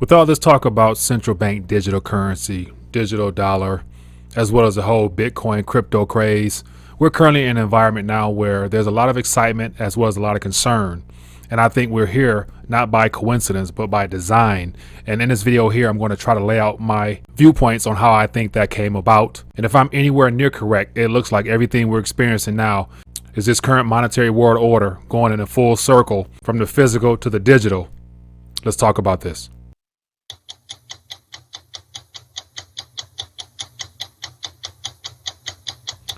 With all this talk about central bank digital currency, digital dollar, as well as the whole Bitcoin crypto craze, we're currently in an environment now where there's a lot of excitement as well as a lot of concern. And I think we're here not by coincidence, but by design. And in this video here, I'm going to try to lay out my viewpoints on how I think that came about. And if I'm anywhere near correct, it looks like everything we're experiencing now is this current monetary world order going in a full circle from the physical to the digital. Let's talk about this.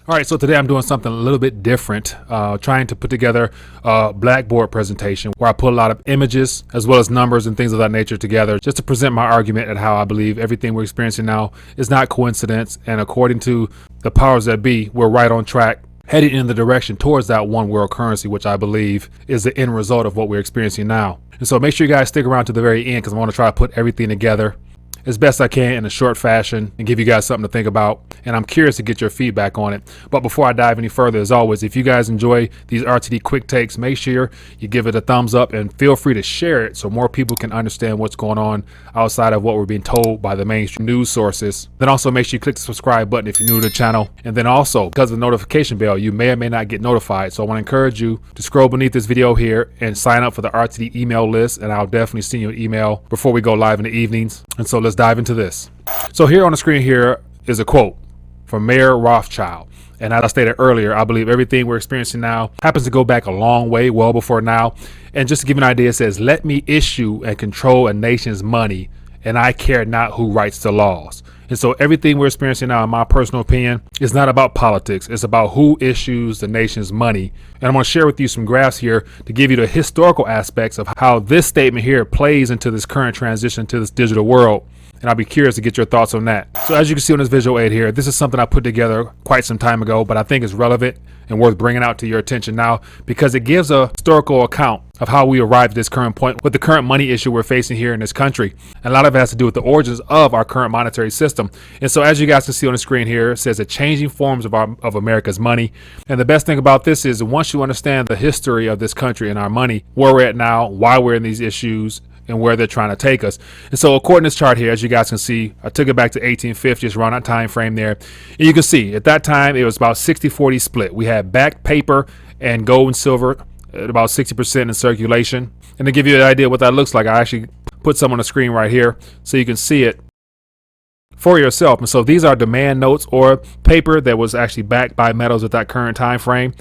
All right, so today I'm doing something a little bit different, trying to put together a Blackboard presentation where I put a lot of images as well as numbers and things of that nature together just to present my argument at how I believe everything we're experiencing now is not coincidence. And according to the powers that be, we're right on track, heading in the direction towards that one world currency, which I believe is the end result of what we're experiencing now. And so make sure you guys stick around to the very end because I want to try to put everything together as best I can in a short fashion and give you guys something to think about. And I'm curious to get your feedback on it. But before I dive any further, as always, if you guys enjoy these RTD quick takes, make sure you give it a thumbs up and feel free to share it so more people can understand what's going on outside of what we're being told by the mainstream news sources. Then also make sure you click the subscribe button if you're new to the channel. And then also, because of the notification bell, you may or may not get notified. So I want to encourage you to scroll beneath this video here and sign up for the RTD email list. And I'll definitely send you an email before we go live in the evenings. And so let's dive into this. So here on the screen here is a quote from Mayor Rothschild. And as I stated earlier, I believe everything we're experiencing now happens to go back a long way, well before now. And just to give you an idea, it says, "Let me issue and control a nation's money, and I care not who writes the laws." And so everything we're experiencing now, in my personal opinion, is not about politics. It's about who issues the nation's money. And I'm going to share with you some graphs here to give you the historical aspects of how this statement here plays into this current transition to this digital world. And I'll be curious to get your thoughts on that. So as you can see on this visual aid here, this is something I put together quite some time ago, but I think it's relevant and worth bringing out to your attention now because it gives a historical account of how we arrived at this current point with the current money issue we're facing here in this country. And a lot of it has to do with the origins of our current monetary system. And so as you guys can see on the screen here, it says the changing forms of America's money. And the best thing about this is once you understand the history of this country and our money, where we're at now, why we're in these issues, and where they're trying to take us. And so according to this chart here, as you guys can see, I took it back to 1850s, around that time frame there. And you can see at that time, it was about 60-40 split. We had backed paper and gold and silver at about 60% in circulation. And to give you an idea what that looks like, I actually put some on the screen right here so you can see it for yourself. And so these are demand notes or paper that was actually backed by metals at that current time frame.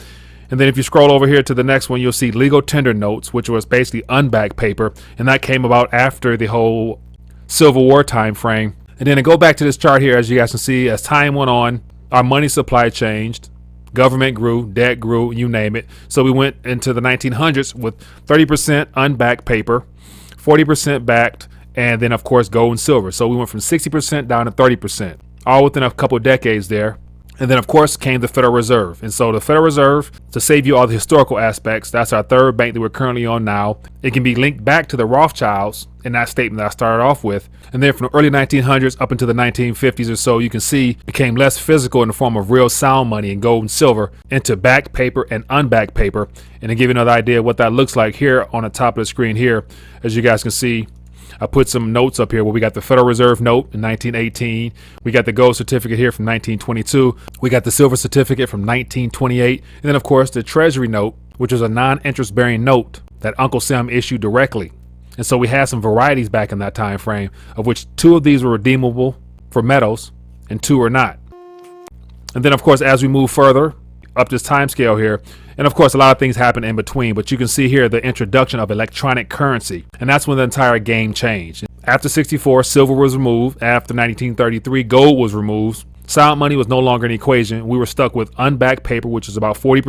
And then if you scroll over here to the next one, you'll see legal tender notes, which was basically unbacked paper. And that came about after the whole Civil War time frame. And then to go back to this chart here, as you guys can see, as time went on, our money supply changed. Government grew, debt grew, you name it. So we went into the 1900s with 30% unbacked paper, 40% backed, and then of course gold and silver. So we went from 60% down to 30%, all within a couple of decades there. And then, of course, came the Federal Reserve. And so the Federal Reserve, to save you all the historical aspects, that's our third bank that we're currently on now. It can be linked back to the Rothschilds in that statement that I started off with. And then from the early 1900s up into the 1950s or so, you can see it became less physical in the form of real sound money and gold and silver into backed paper and unbacked paper. And to give you another idea of what that looks like here on the top of the screen here, as you guys can see, I put some notes up here where we got the Federal Reserve note in 1918. We got the gold certificate here from 1922. We got the silver certificate from 1928. And then, of course, the Treasury note, which was a non-interest bearing note that Uncle Sam issued directly. And so we had some varieties back in that time frame, of which 2 of these were redeemable for metals and 2 are not. And then, of course, as we move further up this time scale here, and of course, a lot of things happen in between, but you can see here the introduction of electronic currency. And that's when the entire game changed. After 64, silver was removed. After 1933, gold was removed. Sound money was no longer an equation. We were stuck with unbacked paper, which is about 40%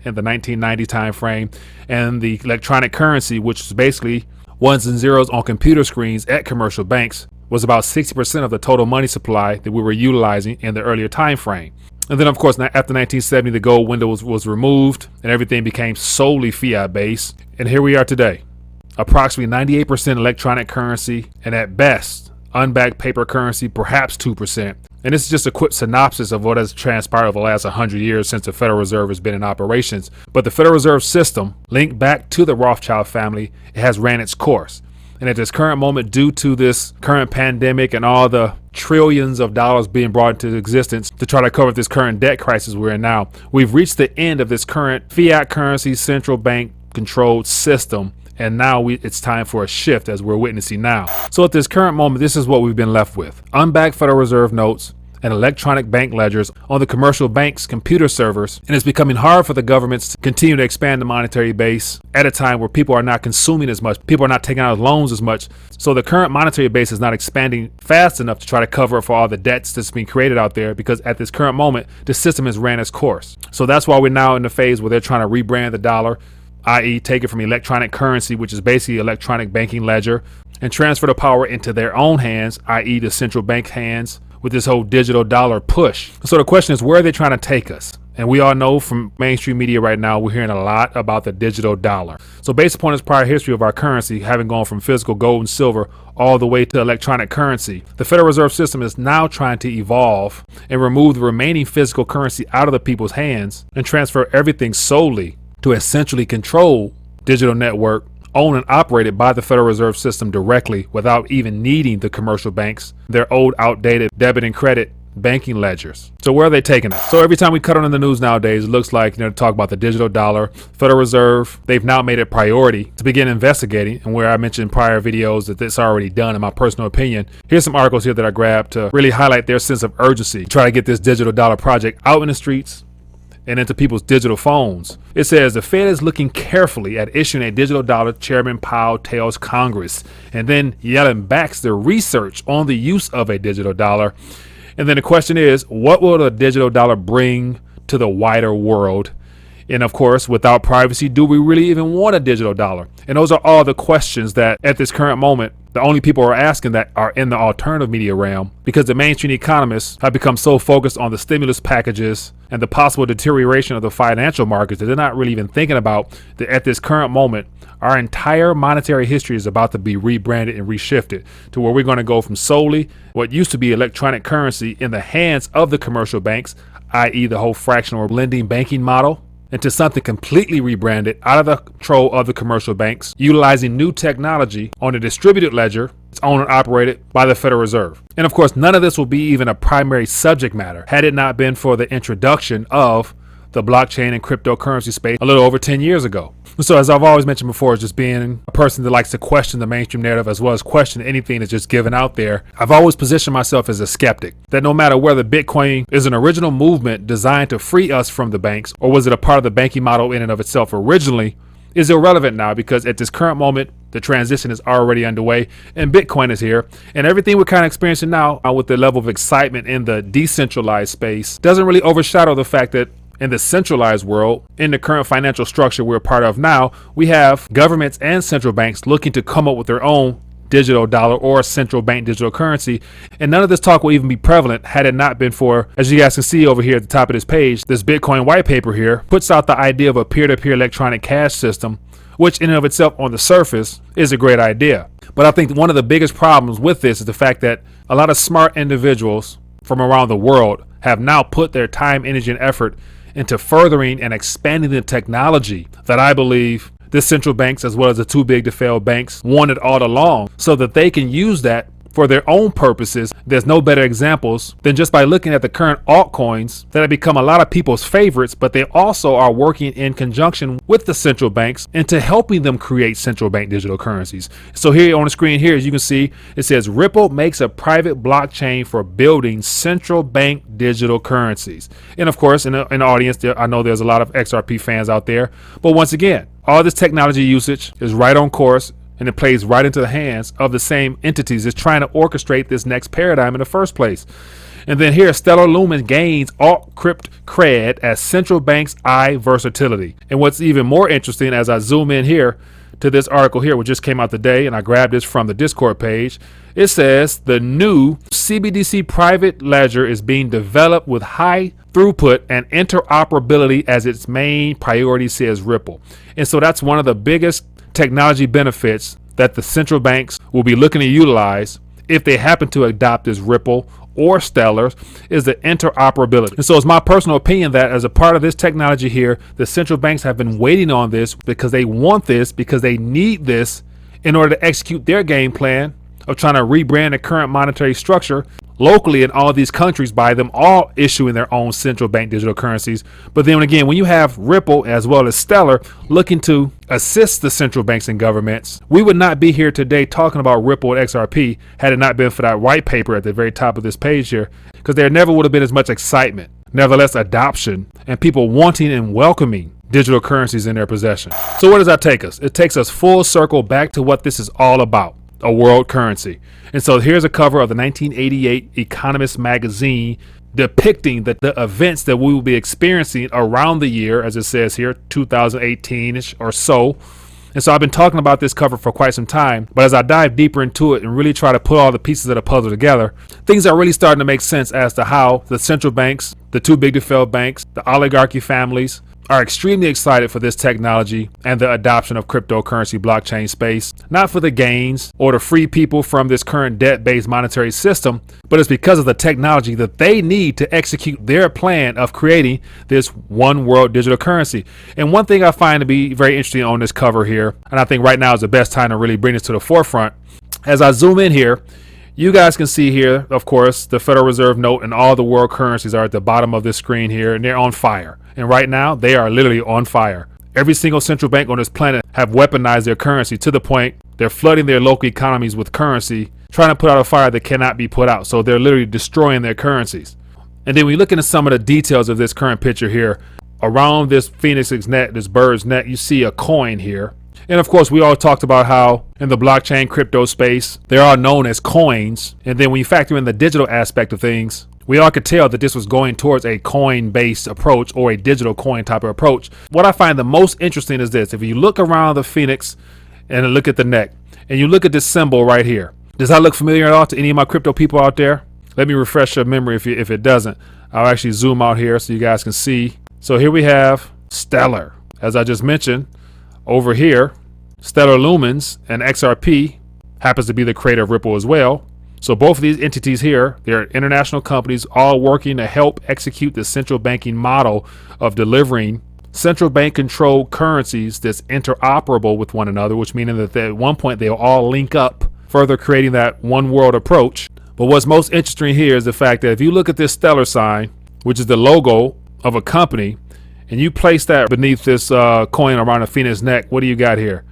in the 1990 time frame. And the electronic currency, which is basically ones and zeros on computer screens at commercial banks, was about 60% of the total money supply that we were utilizing in the earlier time frame. And then, of course, after 1970, the gold window was removed and everything became solely fiat based. And here we are today, approximately 98% electronic currency and at best unbacked paper currency, perhaps 2%. And this is just a quick synopsis of what has transpired over the last 100 years since the Federal Reserve has been in operations. But the Federal Reserve system, linked back to the Rothschild family, it has ran its course. And at this current moment, due to this current pandemic and all the trillions of dollars being brought into existence to try to cover this current debt crisis we're in now, we've reached the end of this current fiat currency central bank controlled system. And now it's time for a shift, as we're witnessing now. So at this current moment, this is what we've been left with. Unbacked Federal Reserve notes and electronic bank ledgers on the commercial banks' computer servers. And it's becoming hard for the governments to continue to expand the monetary base at a time where people are not consuming as much. People are not taking out loans as much. So the current monetary base is not expanding fast enough to try to cover for all the debts that's being created out there, because at this current moment, the system has ran its course. So that's why we're now in the phase where they're trying to rebrand the dollar, i.e. take it from electronic currency, which is basically electronic banking ledger, and transfer the power into their own hands, i.e. the central bank hands, with this whole digital dollar push. So the question is, where are they trying to take us? And we all know from mainstream media right now, we're hearing a lot about the digital dollar. So based upon its prior history of our currency, having gone from physical gold and silver all the way to electronic currency, the Federal Reserve System is now trying to evolve and remove the remaining physical currency out of the people's hands and transfer everything solely to a centrally controlled digital network owned and operated by the Federal Reserve System directly, without even needing the commercial banks, their old outdated debit and credit banking ledgers. So where are they taking it? So every time we cut on in the news nowadays, it looks like, to talk about the digital dollar, Federal Reserve, they've now made it priority to begin investigating. And where I mentioned in prior videos that it's already done, in my personal opinion, here's some articles here that I grabbed to really highlight their sense of urgency to try to get this digital dollar project out in the streets and into people's digital phones. It says the Fed is looking carefully at issuing a digital dollar. Chairman Powell tells Congress. And then Yellen backs the research on the use of a digital dollar. And then the question is, what will the digital dollar bring to the wider world? And of course, without privacy, do we really even want a digital dollar? And those are all the questions that at this current moment, the only people who are asking that are in the alternative media realm, because the mainstream economists have become so focused on the stimulus packages and the possible deterioration of the financial markets that they're not really even thinking about that at this current moment, our entire monetary history is about to be rebranded and reshifted to where we're going to go from solely what used to be electronic currency in the hands of the commercial banks, i.e. the whole fractional lending banking model, into something completely rebranded out of the control of the commercial banks, utilizing new technology on a distributed ledger. It's owned and operated by the Federal Reserve. And of course, none of this will be even a primary subject matter had it not been for the introduction of the blockchain and cryptocurrency space a little over 10 years ago. So as I've always mentioned before, just being a person that likes to question the mainstream narrative as well as question anything that's just given out there, I've always positioned myself as a skeptic that no matter whether Bitcoin is an original movement designed to free us from the banks, or was it a part of the banking model in and of itself originally, is irrelevant now, because at this current moment, the transition is already underway and Bitcoin is here. And everything we're kind of experiencing now with the level of excitement in the decentralized space doesn't really overshadow the fact that in the centralized world, in the current financial structure we're a part of now, we have governments and central banks looking to come up with their own digital dollar or central bank digital currency. And none of this talk will even be prevalent had it not been for, as you guys can see over here at the top of this page, this Bitcoin white paper here puts out the idea of a peer-to-peer electronic cash system, which in and of itself on the surface is a great idea. But I think one of the biggest problems with this is the fact that a lot of smart individuals from around the world have now put their time, energy, and effort into furthering and expanding the technology that I believe the central banks, as well as the too big to fail banks, wanted all along, so that they can use that for their own purposes. There's no better examples than just by looking at the current altcoins that have become a lot of people's favorites, but they also are working in conjunction with the central banks into helping them create central bank digital currencies. So here on the screen here, as you can see, it says Ripple makes a private blockchain for building central bank digital currencies. And of course, in the audience, I know there's a lot of XRP fans out there, but once again, all this technology usage is right on course, and it plays right into the hands of the same entities that's trying to orchestrate this next paradigm in the first place. And then here, Steller Lumen gains alt-crypt cred as central banks eye versatility. And what's even more interesting, as I zoom in here to this article here, which just came out today, and I grabbed this from the Discord page, it says the new CBDC private ledger is being developed with high throughput and interoperability as its main priority, says Ripple. And so that's one of the biggest technology benefits that the central banks will be looking to utilize if they happen to adopt this Ripple or Steller, is the interoperability. And so it's my personal opinion that as a part of this technology here, the central banks have been waiting on this because they want this, because they need this in order to execute their game plan of trying to rebrand the current monetary structure locally in all these countries by them all issuing their own central bank digital currencies. But then again, when you have Ripple as well as Steller looking to assist the central banks and governments, we would not be here today talking about Ripple and XRP had it not been for that white paper at the very top of this page here, because there never would have been as much excitement, nevertheless adoption, and people wanting and welcoming digital currencies in their possession. So where does that take us? It takes us full circle back to what this is all about, a world currency. And so here's a cover of the 1988 Economist magazine depicting the events that we will be experiencing around the year, as it says here, 2018-ish or so. And so I've been talking about this cover for quite some time, but as I dive deeper into it and really try to put all the pieces of the puzzle together, things are really starting to make sense as to how the central banks, the too big to fail banks, the oligarchy families, are extremely excited for this technology and the adoption of cryptocurrency blockchain space, not for the gains or to free people from this current debt-based monetary system, but it's because of the technology that they need to execute their plan of creating this one world digital currency. And one thing I find to be very interesting on this cover here, and I think right now is the best time to really bring this to the forefront, as I zoom in here, you guys can see here, of course, the Federal Reserve note and all the world currencies are at the bottom of this screen here, and they're on fire. And right now, they are literally on fire. Every single central bank on this planet have weaponized their currency to the point they're flooding their local economies with currency, trying to put out a fire that cannot be put out. So they're literally destroying their currencies. And then we look into some of the details of this current picture here. Around this phoenix's neck, this bird's neck, you see a coin here. And of course, we all talked about how in the blockchain crypto space, they are known as coins. And then when you factor in the digital aspect of things, we all could tell that this was going towards a coin-based approach or a digital coin type of approach. What I find the most interesting is this. If you look around the phoenix and look at the neck, and you look at this symbol right here, does that look familiar at all to any of my crypto people out there? Let me refresh your memory if it doesn't. I'll actually zoom out here so you guys can see. So here we have Steller. As I just mentioned, over here, Stellar Lumens and XRP happens to be the creator of Ripple as well. So both of these entities here, they're international companies all working to help execute the central banking model of delivering central bank controlled currencies that's interoperable with one another, which meaning that at one point they'll all link up, further creating that one world approach. But what's most interesting here is the fact that if you look at this Steller sign, which is the logo of a company, and you place that beneath this coin around a phoenix neck, what do you got here?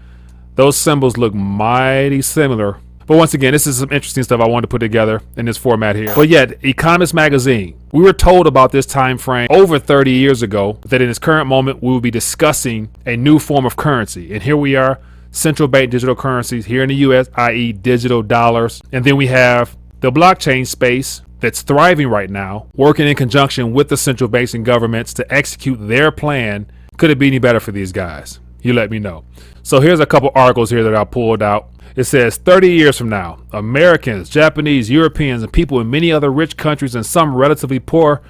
Those symbols look mighty similar. But once again, this is some interesting stuff I wanted to put together in this format here. But yet, Economist magazine, we were told about this time frame over 30 years ago that in this current moment, we will be discussing a new form of currency. And here we are, central bank digital currencies here in the US, i.e. digital dollars. And then we have the blockchain space that's thriving right now, working in conjunction with the central banks and governments to execute their plan. Could it be any better for these guys? You let me know. So here's a couple articles here that I pulled out. It says 30 years from now, Americans, Japanese, Europeans, and people in many other rich countries and some relatively poor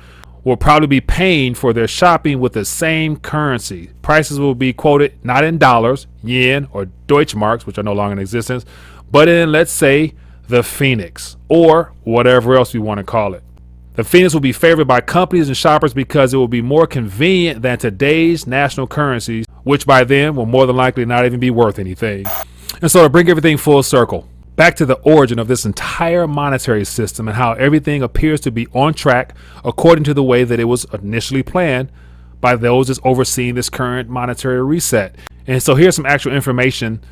will probably be paying for their shopping with the same currency. Prices will be quoted not in dollars, yen, or Deutschmarks, which are no longer in existence, but in, let's say, the Phoenix, or whatever else we want to call it. The Phoenix will be favored by companies and shoppers because it will be more convenient than today's national currencies, which by then will more than likely not even be worth anything. And so to bring everything full circle, back to the origin of this entire monetary system and how everything appears to be on track according to the way that it was initially planned by those that's overseeing this current monetary reset. And so here's some actual information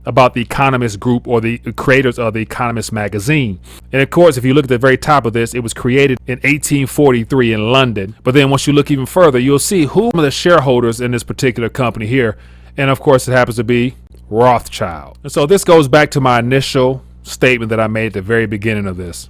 about the Economist group or the creators of the Economist magazine. And of course, if you look at the very top of this, it was created in 1843 in London. But then once you look even further, you'll see who are the shareholders in this particular company here. And of course, it happens to be Rothschild. And so this goes back to my initial statement that I made at the very beginning of this.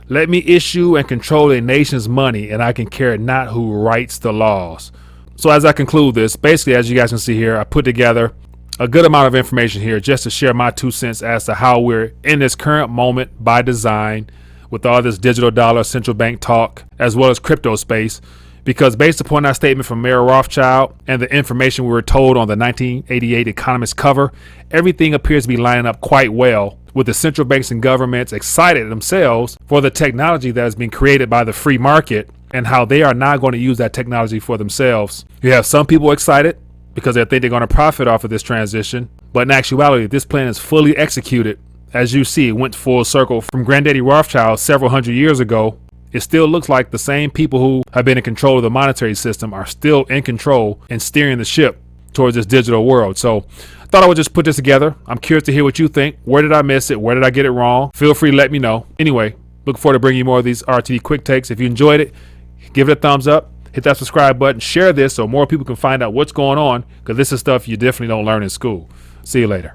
Let me issue and control a nation's money, and I can care not who writes the laws. So as I conclude this, basically, as you guys can see here, I put together a good amount of information here just to share my 2 cents as to how we're in this current moment by design with all this digital dollar central bank talk as well as crypto space. Because based upon that statement from Mayor Rothschild and the information we were told on the 1988 Economist cover, everything appears to be lining up quite well with the central banks and governments excited themselves for the technology that has been created by the free market and how they are now going to use that technology for themselves. You have some people excited because they think they're going to profit off of this transition, But in actuality, this plan is fully executed. As you see, it went full circle from Granddaddy Rothschild several hundred years ago. It still looks like the same people who have been in control of the monetary system are still in control and steering the ship towards this digital world. So I thought I would just put this together. I'm curious to hear what you think. Where did I miss it? Where did I get it wrong? Feel free to let me know. Anyway, looking forward to bringing you more of these RTD quick takes. If you enjoyed it, give it a thumbs up, hit that subscribe button, share this so more people can find out what's going on, because this is stuff you definitely don't learn in school. See you later.